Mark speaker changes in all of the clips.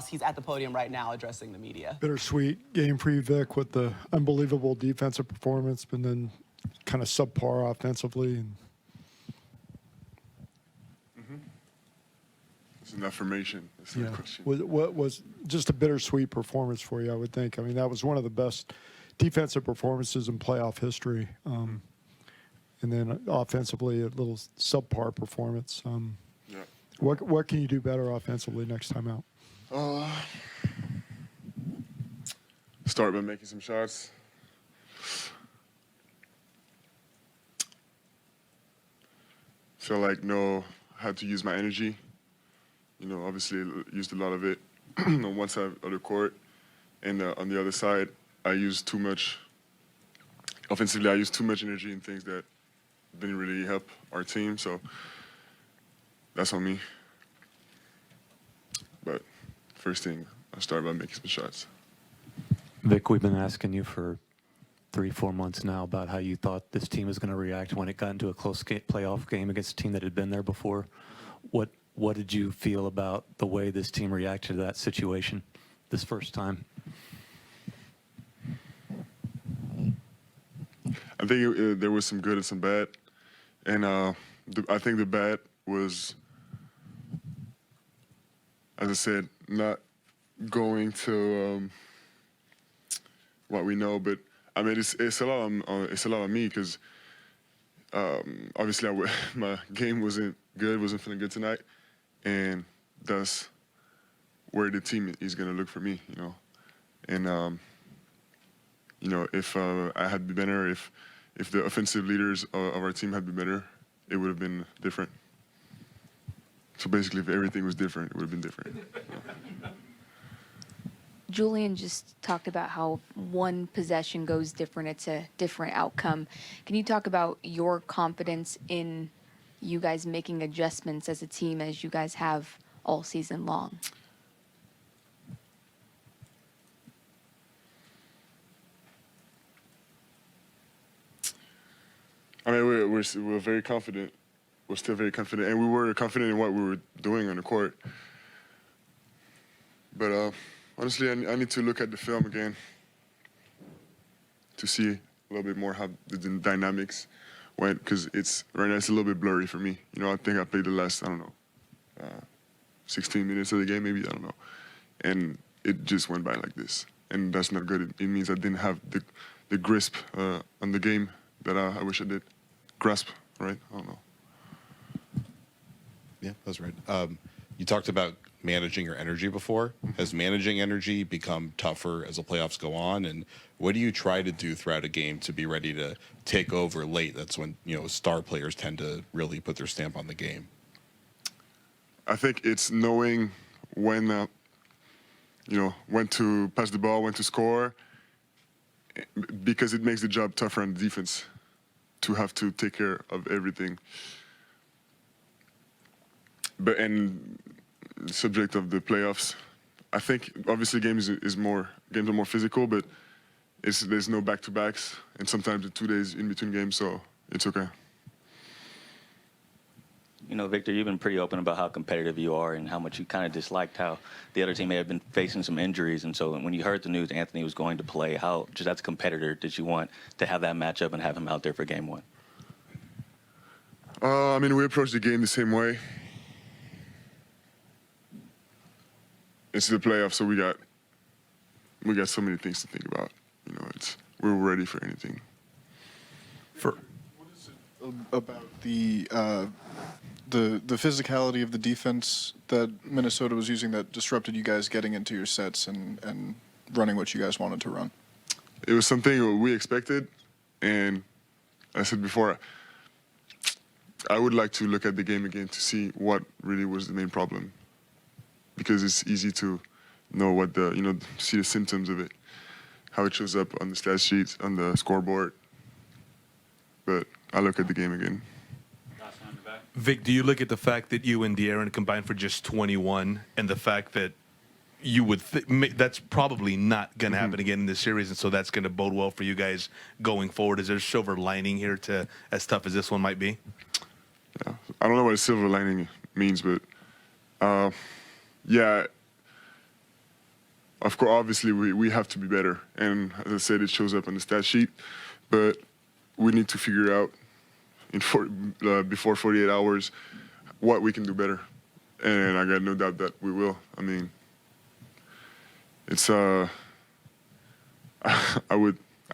Speaker 1: he's at the podium right now addressing the media.
Speaker 2: Bittersweet game for you, Vic, with the unbelievable defensive performance, but then kind of subpar offensively. And
Speaker 3: It's an affirmation. That's the question.
Speaker 2: What was just a bittersweet performance for you, I would think. I mean, that was one of the best defensive performances in playoff history. And then offensively, a little subpar performance.
Speaker 3: Yeah.
Speaker 2: What can you do better offensively next time out?
Speaker 3: Start by making some shots. Feel like know how to use my energy. You know, obviously used a lot of it on one side of the court, and on the other side, I used too much. Offensively, I used too much energy in things that didn't really help our team. So that's on me. But first thing, I start by making some shots.
Speaker 4: Vic, we've been asking you for 3-4 months now about how you thought this team was going to react when it got into a close playoff game against a team that had been there before. What did you feel about the way this team reacted to that situation this first time?
Speaker 3: I think there was some good and some bad. And I think the bad was, as I said, not going to what we know. But I mean, it's a lot on me because obviously my game wasn't good, wasn't feeling good tonight, and that's where the team is going to look for me, you know. And you know, if I had been better, if the offensive leaders of our team had been better, it would have been different. So basically, if everything was different, it would have been different. Yeah.
Speaker 5: Julian just talked about how one possession goes different, it's a different outcome. Can you talk about your confidence in you guys making adjustments as a team as you guys have all season long?
Speaker 3: I mean, we're very confident. We're still very confident, and we were confident in what we were doing on the court. But honestly, I need to look at the film again to see a little bit more how the dynamics went, because right now it's a little bit blurry for me. You know, I think I played the last, I don't know, 16 minutes of the game, maybe, I don't know, and it just went by like this, and that's not good. It means I didn't have the grasp on the game that I wish I did. Grasp, right? I don't know.
Speaker 6: Yeah, that's right. You talked about managing your energy before. Has managing energy become tougher as the playoffs go on? And what do you try to do throughout a game to be ready to take over late? That's when, you know, star players tend to really put their stamp on the game.
Speaker 3: I think it's knowing when, you know, when to pass the ball, when to score, because it makes the job tougher on the defense to have to take care of everything. But and the subject of the playoffs, I think obviously games are more physical, but there's no back-to-backs, and sometimes the 2 days in between games, so it's okay.
Speaker 7: You know, Victor, you've been pretty open about how competitive you are and how much you kind of disliked how the other team may have been facing some injuries. And so when you heard the news Anthony was going to play, how, just as a competitor, did you want to have that matchup and have him out there for game one?
Speaker 3: I mean, we approached the game the same way. It's the playoffs, so we got so many things to think about. You know, we're ready for anything.
Speaker 8: What is it about the physicality of the defense that Minnesota was using that disrupted you guys getting into your sets and running what you guys wanted to run?
Speaker 3: It was something we expected, and I said before, I would like to look at the game again to see what really was the main problem, because it's easy to know what see the symptoms of it, how it shows up on the stat sheets, on the scoreboard. But I look at the game again.
Speaker 9: Vic, do you look at the fact that you and De'Aaron combined for just 21 and the fact that you would that's probably not going to happen again in this series, and so that's going to bode well for you guys going forward? Is there a silver lining here to as tough as this one might be?
Speaker 3: Yeah, I don't know what a silver lining means, but yeah, of course, obviously, we have to be better. And as I said, it shows up on the stat sheet. But we need to figure out before 48 hours what we can do better. And I got no doubt that we will. I mean, it's I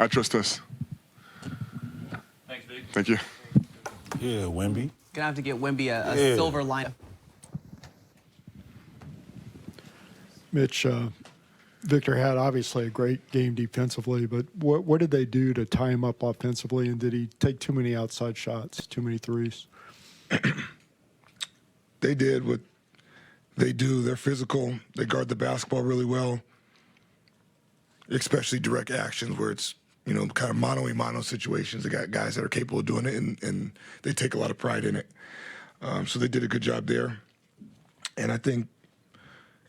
Speaker 3: trust us.
Speaker 9: Thanks, Vic.
Speaker 3: Thank you.
Speaker 10: Yeah, Wemby.
Speaker 1: Gonna have to get Wemby a
Speaker 10: Yeah.
Speaker 1: silver line.
Speaker 2: Mitch, Victor had obviously a great game defensively, but what did they do to tie him up offensively? And did he take too many outside shots, too many threes?
Speaker 11: They did what they do. They're physical. They guard the basketball really well, especially direct actions where it's, kind of mano-a-mano situations. They got guys that are capable of doing it, and they take a lot of pride in it. So they did a good job there. And I think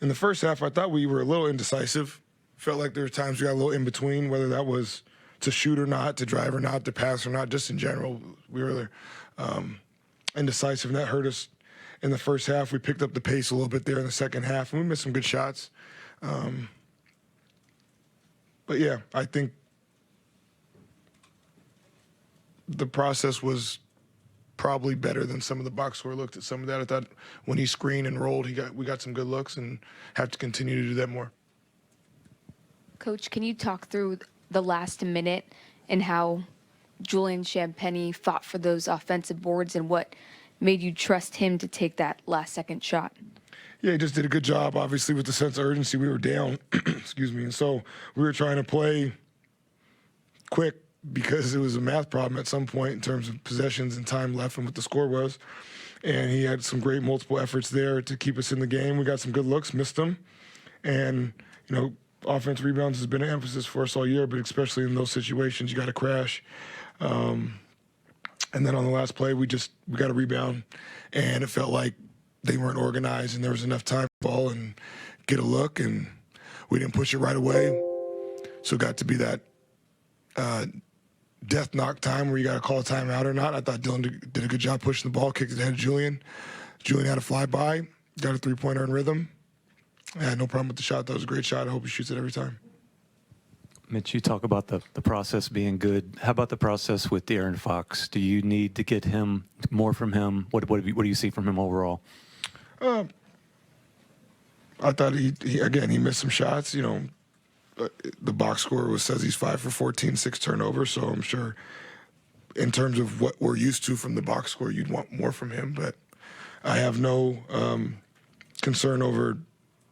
Speaker 11: in the first half, I thought we were a little indecisive. Felt like there were times we got a little in between, whether that was to shoot or not, to drive or not, to pass or not, just in general. We were indecisive, and that hurt us in the first half. We picked up the pace a little bit there in the second half, and we missed some good shots. But, yeah, I think the process was probably better than some of the box score looked at some of that. I thought when he screened and rolled, we got some good looks and have to continue to do that more.
Speaker 5: Coach, can you talk through the last minute and how Julian Champagnie fought for those offensive boards and what made you trust him to take that last second shot?
Speaker 11: Yeah, he just did a good job, obviously, with the sense of urgency. We were down, excuse me, and so we were trying to play quick because it was a math problem at some point in terms of possessions and time left and what the score was. And he had some great multiple efforts there to keep us in the game. We got some good looks, missed them. And, offense rebounds has been an emphasis for us all year, but especially in those situations, you got to crash. And then on the last play, we got a rebound, and it felt like they weren't organized and there was enough time to ball and get a look, and we didn't push it right away. So it got to be that death knock time where you got to call a timeout or not. I thought Dylan did a good job pushing the ball, kicked it ahead of Julian. Julian had a flyby, got a three-pointer in rhythm. I had no problem with the shot. That was a great shot. I hope he shoots it every time.
Speaker 4: Mitch, you talk about the process being good. How about the process with De'Aaron Fox? Do you need to get him more from him? What do you see from him overall?
Speaker 11: I thought he missed some shots. The box score says he's 5 for 14, 6 turnovers. So I'm sure in terms of what we're used to from the box score, you'd want more from him. But I have no concern over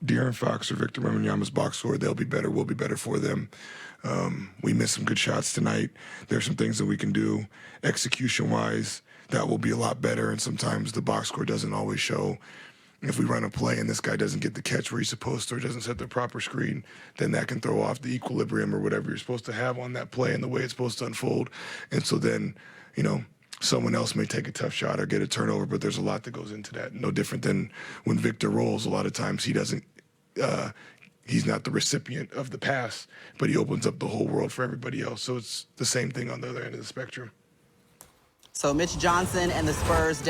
Speaker 11: De'Aaron Fox or Victor Wembanyama's box score. They'll be better. We'll be better for them. We missed some good shots tonight. There's some things that we can do execution-wise that will be a lot better, and sometimes the box score doesn't always show. If we run a play and this guy doesn't get the catch where he's supposed to or doesn't set the proper screen, then that can throw off the equilibrium or whatever you're supposed to have on that play and the way it's supposed to unfold. And so then, someone else may take a tough shot or get a turnover, but there's a lot that goes into that. No different than when Victor rolls. A lot of times he's not the recipient of the pass, but he opens up the whole world for everybody else. So it's the same thing on the other end of the spectrum.
Speaker 1: So Mitch Johnson and the Spurs